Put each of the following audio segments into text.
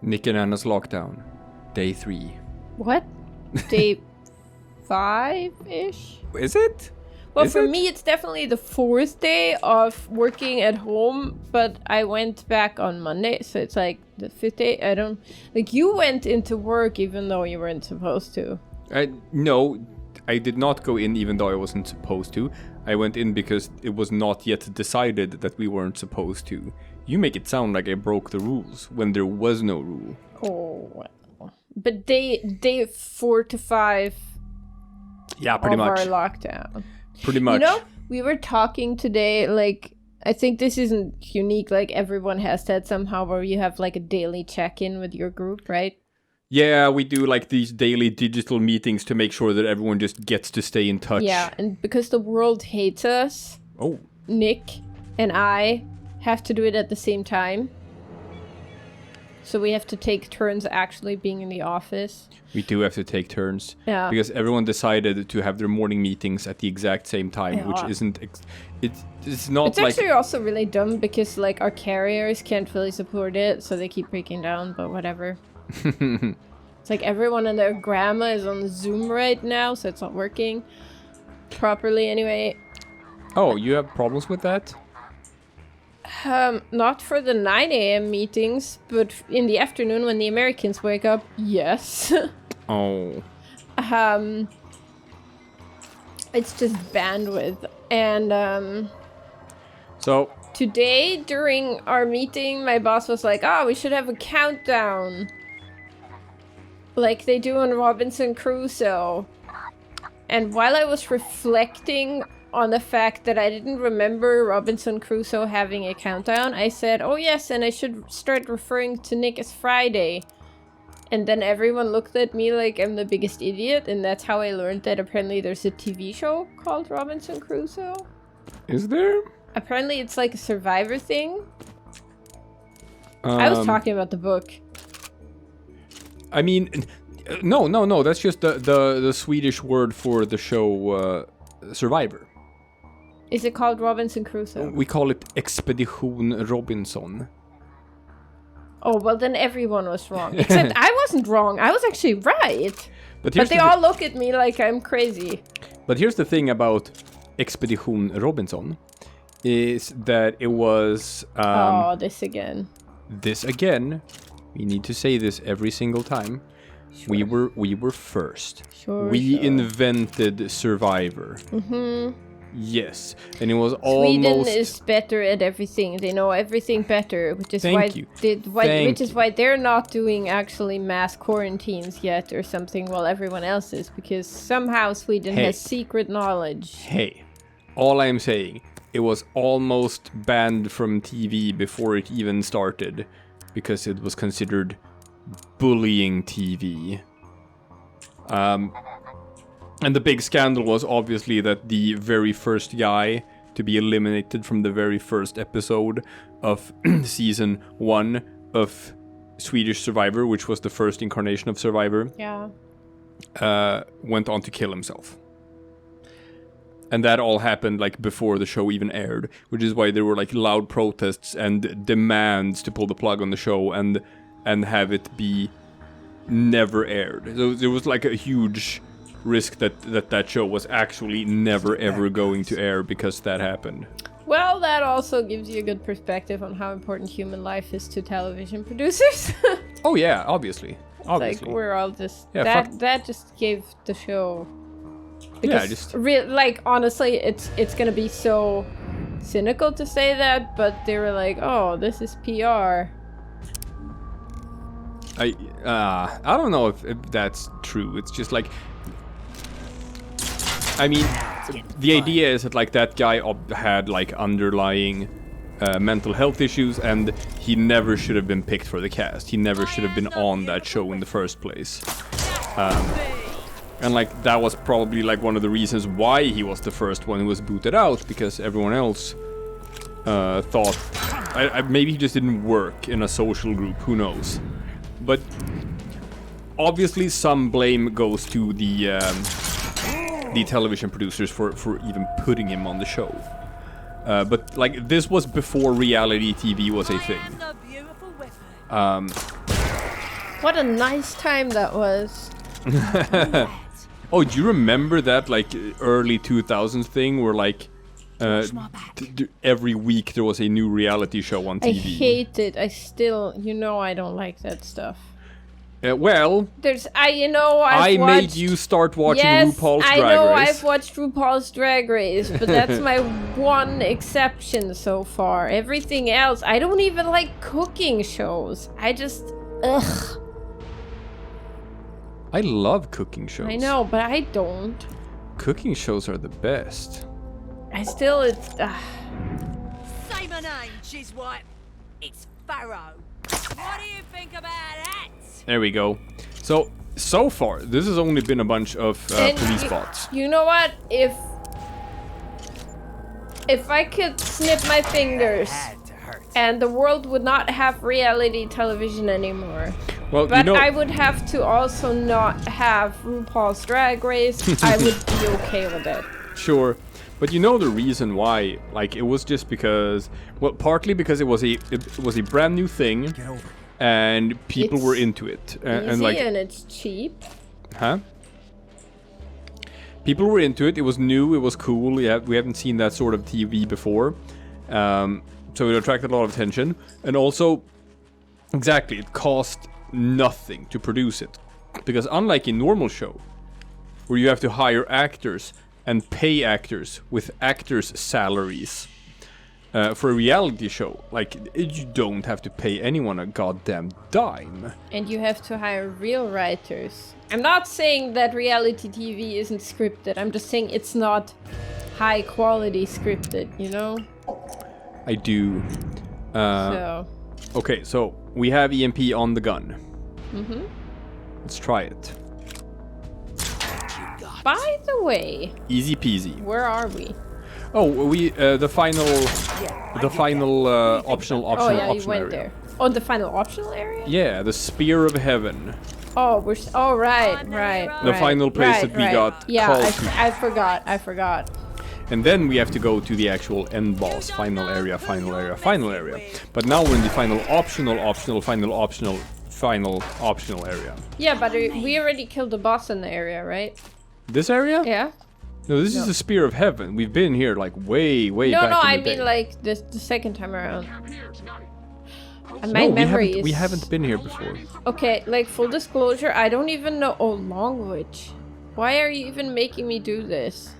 Nick and Anna's lockdown. Day 3. What? Day 5-ish? Is it? Well, Is for it? me, it's definitely the 4th day of working at home, but I went back on Monday, so it's like the 5th day. I don't... Like, you went into work even though you weren't supposed to. No, I did not go in even though I wasn't supposed to. I went in because it was not yet decided that we weren't supposed to. You make it sound like I broke the rules when there was no rule. Oh, well. But day 4 to 5 pretty of much. our lockdown. Pretty much. You know, we were talking today, like, I think this isn't unique, like, everyone has that somehow, where you have, like, a daily check-in with your group, right? Yeah, we do, like, these daily digital meetings to make sure that everyone just gets to stay in touch. Yeah, and because the world hates us, Nick and I have to do it at the same time. So we have to take turns actually being in the office. We do have to take turns. Yeah. Because everyone decided to have their morning meetings at the exact same time, which isn't... It's not It's like... actually also really dumb because, like, our carriers can't really support it, so they keep breaking down, but whatever. It's like everyone and their grandma is on Zoom right now, so it's not working properly anyway. Oh, you have problems with that? Not for the 9 a.m. meetings, but in the afternoon when the Americans wake up, yes. Oh. It's just bandwidth. And, So... today, during our meeting, my boss was like, we should have a countdown. Like they do in Robinson Crusoe. And while I was reflecting on the fact that I didn't remember Robinson Crusoe having a countdown, I said, oh yes, and I should start referring to Nick as Friday. And then everyone looked at me like I'm the biggest idiot, and that's how I learned that apparently there's a TV show called Robinson Crusoe. Is there? Apparently it's like a Survivor thing. I was talking about the book. I mean, no, that's just the Swedish word for the show Survivor. Is it called Robinson Crusoe? We call it Expedition Robinson. Oh, well then everyone was wrong. Except I wasn't wrong. I was actually right. But they all look at me like I'm crazy. But here's the thing about Expedition Robinson, is that it was... this again. This again. We need to say this every single time. Sure. We were first. Sure. We invented Survivor. Mm-hmm. Yes, and it was Sweden almost... is better at everything. They know everything better, which is Thank why they're not doing actually mass quarantines yet or something while everyone else is, because somehow Sweden has secret knowledge. Hey, all I'm saying, it was almost banned from TV before it even started, because it was considered bullying TV. And the big scandal was obviously that the very first guy to be eliminated from the very first episode of season 1 of Swedish Survivor, which was the first incarnation of Survivor, went on to kill himself. And that all happened like before the show even aired, which is why there were like loud protests and demands to pull the plug on the show and have it be never aired. So there was like a huge risk that show was actually never ever going to air because that happened. Well, that also gives you a good perspective on how important human life is to television producers. Oh yeah, obviously. Like we're all just that just gave the show. Because like honestly, it's gonna be so cynical to say that, but they were like, oh, this is PR. I don't know if that's true. It's just like, I mean, the idea is that like that guy had like underlying mental health issues, and he never should have been picked for the cast. He never should have been on that show in the first place. And like that was probably like one of the reasons why he was the first one who was booted out, because everyone else thought maybe he just didn't work in a social group. Who knows? But obviously some blame goes to the television producers for even putting him on the show. But like this was before reality TV was a thing. What a nice time that was. Oh, do you remember that like early 2000s thing where like every week there was a new reality show on TV? I hate it. I still, I don't like that stuff. Well, I made you start watching RuPaul's Drag Race. I know I've watched RuPaul's Drag Race, but that's my one exception so far. Everything else, I don't even like cooking shows. Ugh. I love cooking shows. I know, but I don't. Cooking shows are the best. It's... Say my name, Chiswipe. It's Pharaoh. What do you think about that? There we go. So far, this has only been a bunch of police bots. You know what? If I could snip my fingers and the world would not have reality television anymore. Well, but I would have to also not have RuPaul's Drag Race. I would be okay with it. Sure. But you know the reason why? Like, it was just because... Well, partly because it was a brand new thing. And people were into it. And it's cheap. Huh? People were into it. It was new. It was cool. Yeah, we haven't seen that sort of TV before. So it attracted a lot of attention. And also, exactly, it cost nothing to produce it. Because unlike a normal show, where you have to hire actors and pay actors with actors' salaries, for a reality show, like, you don't have to pay anyone a goddamn dime. And you have to hire real writers. I'm not saying that reality TV isn't scripted. I'm just saying it's not high quality scripted, you know? I do. Okay, so we have EMP on the gun. Mm-hmm. Let's try it. By the way... Easy peasy. Where are we? Oh, we the final optional oh yeah, you went area. there. Oh, the final optional area? Yeah, the Spear of Heaven. Oh, right. The final place that we got called to. I forgot. And then we have to go to the actual end boss, final area. But now we're in the final optional area. Yeah, but we already killed the boss in the area, right? This area? Yeah. No, this is the Spear of Heaven. We've been here like way back in the day. No, I mean like the second time around. And my memory is... we haven't been here before. Okay, like full disclosure, I don't even know language. Why are you even making me do this?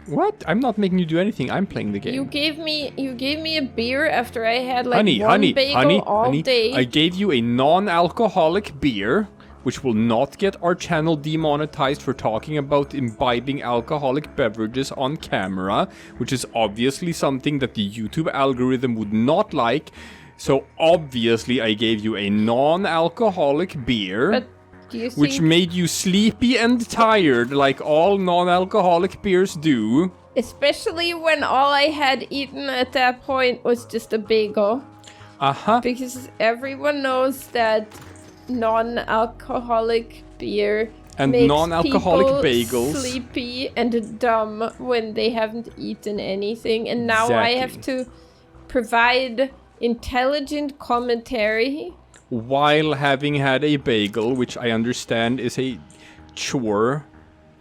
What? I'm not making you do anything. I'm playing the game. You gave me a beer after I had like one bagel all day. I gave you a non-alcoholic beer, which will not get our channel demonetized for talking about imbibing alcoholic beverages on camera, which is obviously something that the YouTube algorithm would not like. So obviously I gave you a non-alcoholic beer. But do you which made you sleepy and tired like all non-alcoholic beers do. Especially when all I had eaten at that point was just a bagel. Uh-huh. Because everyone knows that non-alcoholic beer and makes non-alcoholic bagels sleepy and dumb when they haven't eaten anything. And now I have to provide intelligent commentary while having had a bagel, which I understand is a chore.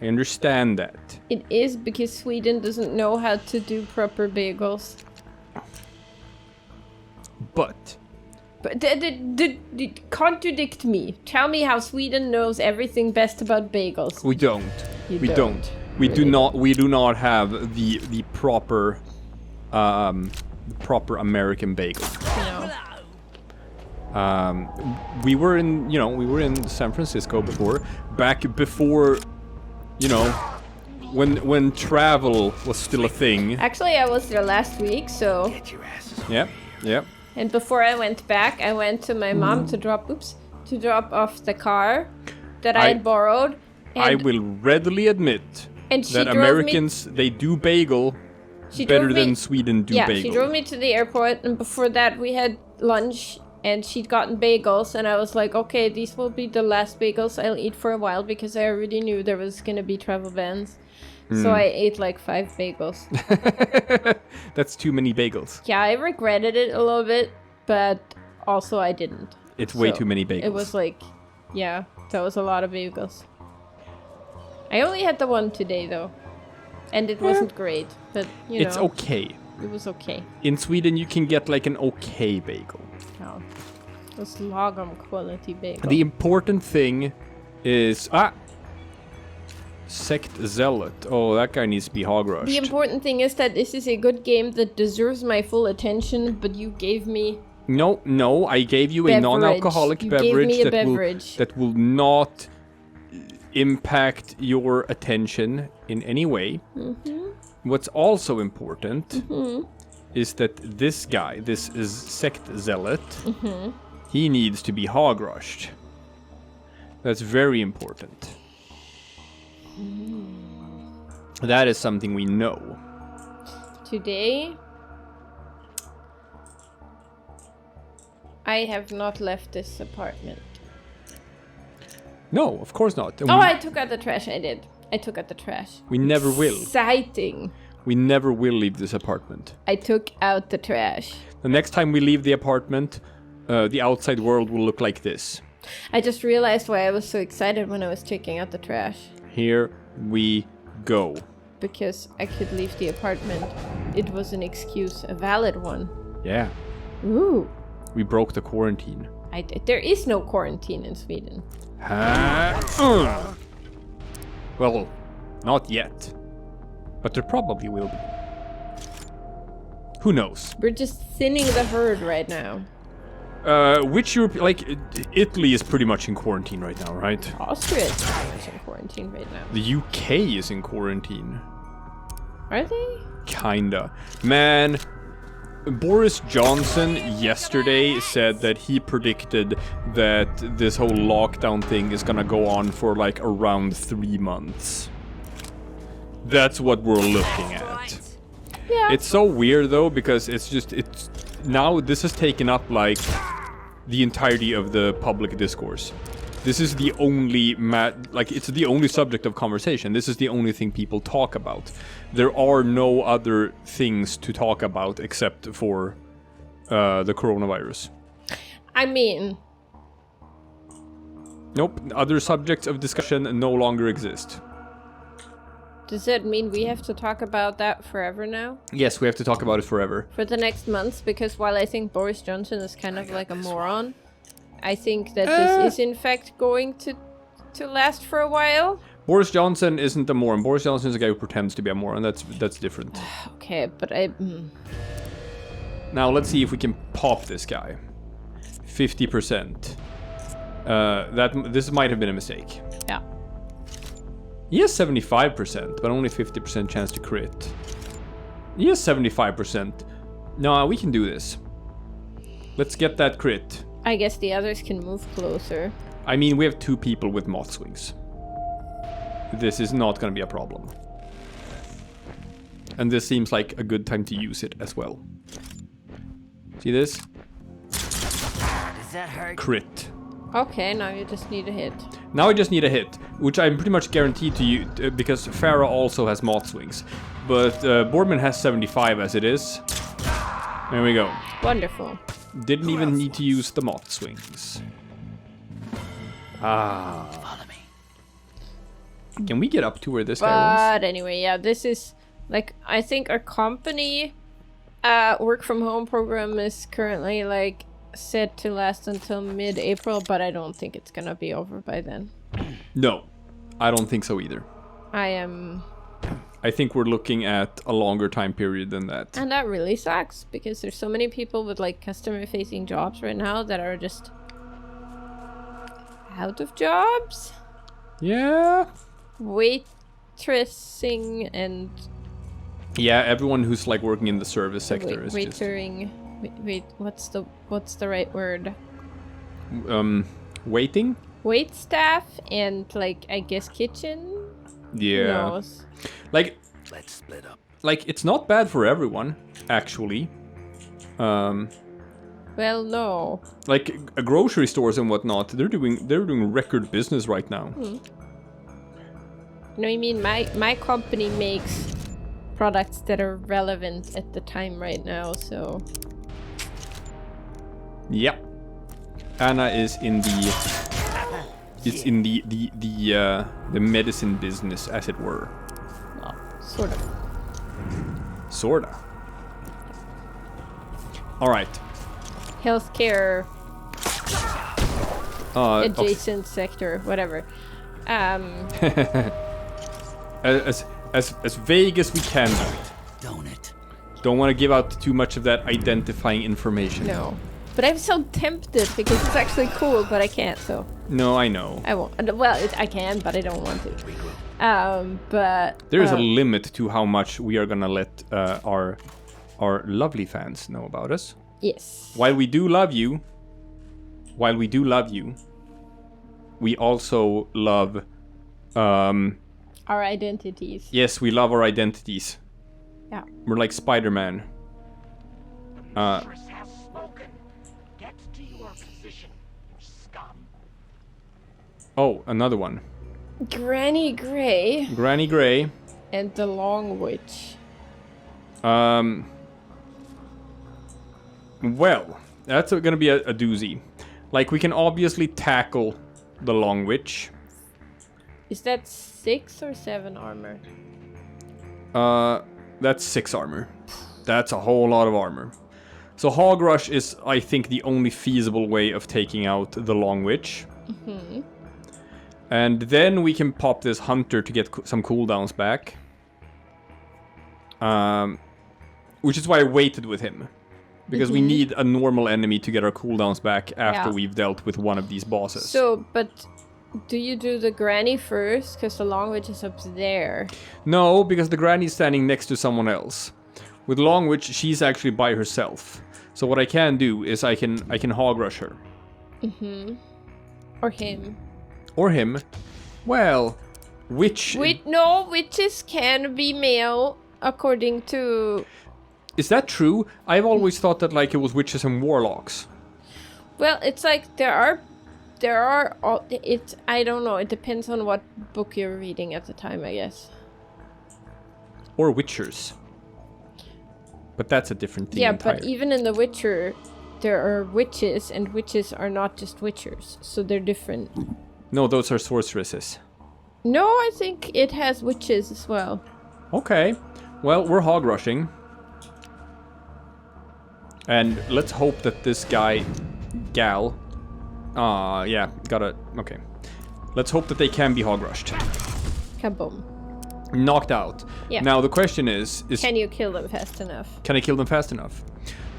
I understand that. It is because Sweden doesn't know how to do proper bagels. But contradict me. Tell me how Sweden knows everything best about bagels. We don't. We don't. We do not have the proper American bagel. No. We were in San Francisco back before, when travel was still a thing. Actually, I was there last week, so. Get your asses. Yep. And before I went back, I went to my mom to drop off the car that I had borrowed. And I will readily admit that Americans, they do bagel better than Sweden do bagel. Yeah, she drove me to the airport, and before that we had lunch, and she'd gotten bagels, and I was like, okay, these will be the last bagels I'll eat for a while, because I already knew there was gonna be travel bans. So I ate like 5 bagels. That's too many bagels. Yeah, I regretted it a little bit, but also I didn't. It's way too many bagels. It was like Yeah, that was a lot of bagels. I only had the one today though. And it wasn't great, but you know. It's okay. It was okay. In Sweden, you can get like an okay bagel. Oh. It was lagom quality bagel. The important thing is... Sect Zealot. Oh, that guy needs to be hog rushed. The important thing is that this is a good game that deserves my full attention, but you gave me... No, I gave you a non-alcoholic beverage, that will not impact your attention in any way. What's also important is that this guy, this is Sect Zealot, he needs to be hog rushed. That's very important. That is something we know. Today, I have not left this apartment. No, of course not. And I took out the trash. I did. I took out the trash. We never will. Exciting. We never will leave this apartment. I took out the trash. The next time we leave the apartment, the outside world will look like this. I just realized why I was so excited when I was taking out the trash. Here we go. Because I could leave the apartment. It was an excuse, a valid one. Yeah. Ooh. We broke the quarantine. There is no quarantine in Sweden. Well, not yet. But there probably will be. Who knows? We're just thinning the herd right now. Which Europe, like, Italy is pretty much in quarantine right now, right? Austria is pretty much in quarantine right now. The UK is in quarantine. Are they? Kinda. Man, Boris Johnson yesterday said that he predicted that this whole lockdown thing is gonna go on for like around 3 months. That's what we're looking at. Yeah. It's so weird though, because it's now this has taken up like the entirety of the public discourse. This is the only it's the only subject of conversation. This is the only thing people talk about. There are no other things to talk about except for the coronavirus. I mean... Nope, other subjects of discussion no longer exist. Does that mean we have to talk about that forever now? Yes, we have to talk about it forever. For the next months, because while I think Boris Johnson is kind of like a moron, I think that this is in fact going to last for a while. Boris Johnson isn't a moron. Boris Johnson is a guy who pretends to be a moron. That's different. Okay, but Now let's see if we can pop this guy. 50%. This might have been a mistake. Yeah. He has 75%, but only 50% chance to crit. He has 75%. No, we can do this. Let's get that crit. I guess the others can move closer. I mean, we have 2 people with moth swings. This is not gonna be a problem. And this seems like a good time to use it as well. See this? Does that hurt? Crit. Okay, now you just need a hit. Now I just need a hit, which I'm pretty much guaranteed to you, because Farah also has moth swings. But Bormin has 75 as it is. There we go. Wonderful. Didn't even need to use the moth swings. Follow me. Can we get up to where this guy But anyway, yeah, this is like, I think our company work from home program is currently like set to last until mid-April, but I don't think it's gonna be over by then. was? No, I don't think so either. I think we're looking at a longer time period than that. And that really sucks, because there's so many people with like customer-facing jobs right now that are just out of jobs. Yeah. Waitressing and... Yeah, everyone who's like working in the service sector is waitering. Wait, what's the right word? Waiting? Wait staff and like, I guess kitchen? Yeah. Who knows? Like, Let's split up. like it's not bad for everyone, actually. Well, no. Like grocery stores and whatnot, they're doing record business right now. No, I mean my company makes products that are relevant at the time right now, so... Yep. Anna is in the is in the medicine business, as it were. Well, sort of. Sorta. All right. Healthcare. Adjacent sector, whatever. As vague as we can do it. Don't it? Don't want to give out too much of that identifying information. No. But I'm so tempted because it's actually cool, but I can't, so. No, I know. I won't. Well, I can, but I don't want to. But... There is a limit to how much we are gonna let our lovely fans know about us. Yes. While we do love you, we also love... our identities. Yes, we love our identities. Yeah. We're like Spider-Man. Get to your position, you scum. Oh, another one. Granny Grey Granny Grey. and the Long Witch. Well, that's gonna be a doozy. Like, we can obviously tackle the Long Witch. Is that 6 or 7 armor? That's 6 armor. That's a whole lot of armor. So Hog Rush is, I think, the only feasible way of taking out the Long Witch. Mm-hmm. And then we can pop this Hunter to get some cooldowns back. Which is why I waited with him. Because we need a normal enemy to get our cooldowns back after we've dealt with one of these bosses. So, but do you do the Granny first? Because the Long Witch is up there. No, because the Granny's standing next to someone else. With Long Witch, she's actually by herself. So what I can do is I can Hog Rush her. Mm-hmm. Or him. Or him. Well, witch... No, witches can be male, according to... Is that true? I've always thought that like it was witches and warlocks. Well, it's like there are it's, I don't know, it depends on what book you're reading at the time, I guess. Or witchers. But that's a different thing Yeah, entirely. but even in The Witcher, there are witches, and witches are not just witchers, so they're different. No, those are sorceresses. No, I think it has witches as well. Okay. Well, we're hog rushing. And let's hope that this gal... yeah, gotta... Okay. Let's hope that they can be hog rushed. Kaboom. Knocked out. Yeah. Now the question is... Can you kill them fast enough? Can I kill them fast enough?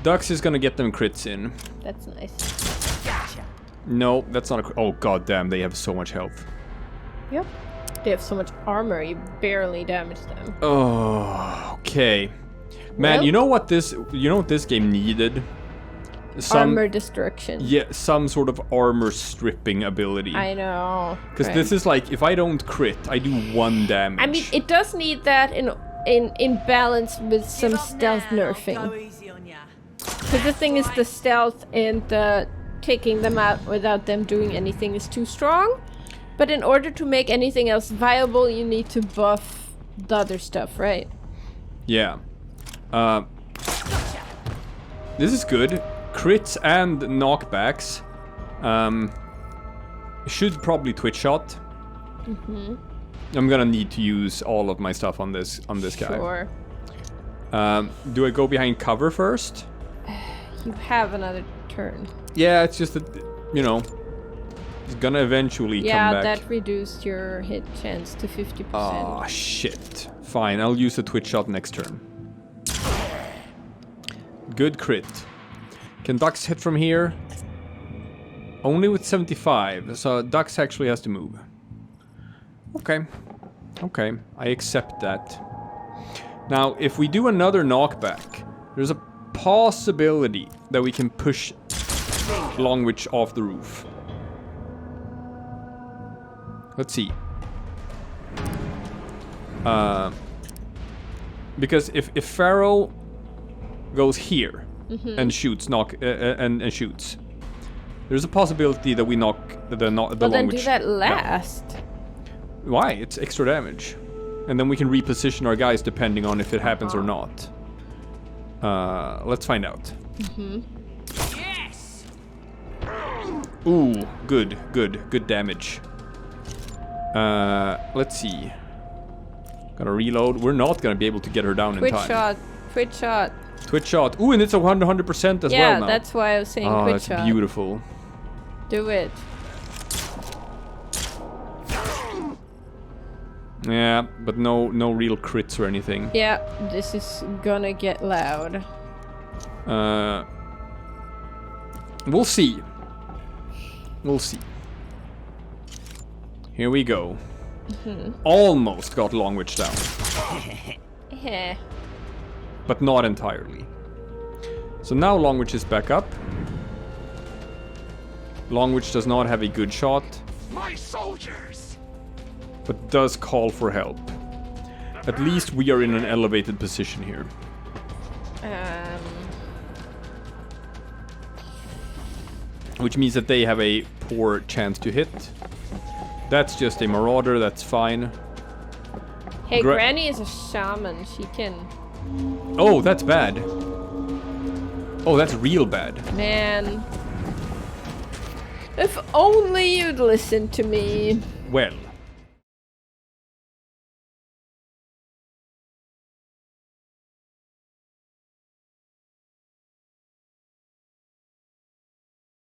Dux is gonna get them crits in. That's nice. Gotcha. No, that's not a... Oh, goddamn, they have so much health. Yep. They have so much armor, you barely damage them. Oh, okay. Man, Well- you know what this game needed? Armor destruction. Yeah, some sort of armor stripping ability. I know. Because right. this is like, if I don't crit, I do 1 damage. I mean, it does need that in balance with some Give up stealth now, I'll nerfing. go easy on ya. Because the thing is, the stealth and the taking them out without them doing anything is too strong. But in order to make anything else viable, you need to buff the other stuff, right? Yeah. This is good. Crits and knockbacks. Should probably twitch shot. Mm-hmm. I'm gonna need to use all of my stuff on this guy. Sure. Do I go behind cover first? You have another turn. Yeah, it's just that, you know, it's gonna eventually come back. Yeah, that reduced your hit chance to 50%. Ah, shit. Fine, I'll use the twitch shot next turn. Good crit. Can Dux hit from here? Only with 75, so Dux actually has to move. Okay. Okay, I accept that. Now, if we do another knockback, there's a possibility that we can push Longwitch off the roof. Let's see. Because if Pharaoh goes here and shoots, and shoots, there's a possibility that we knock the Well, then Longwitch do that down. last. Why? It's extra damage. And then we can reposition our guys depending on if it happens or not. Let's find out. Yes. Ooh, good damage. Let's see. Gotta reload. We're not gonna be able to get her down in time. Shot. Twitch shot. Twitch shot. Ooh, and it's a 100% as well Yeah, now. that's why I was saying Oh, twitch that's shot. beautiful. Do it. Yeah, but no real crits or anything. Yeah, this is gonna get loud. We'll see. We'll see. Here we go. Almost got Long Witch down, Heh. but not entirely. So now Long Witch is back up. Long Witch does not have a good shot, My soldiers! but does call for help. At least we are in an elevated position here. Which means that they have a poor chance to hit. That's just a marauder, that's fine. Hey, Granny is a shaman. She can... Oh, that's bad. Oh, that's real bad. Man. If only you'd listen to me. Well,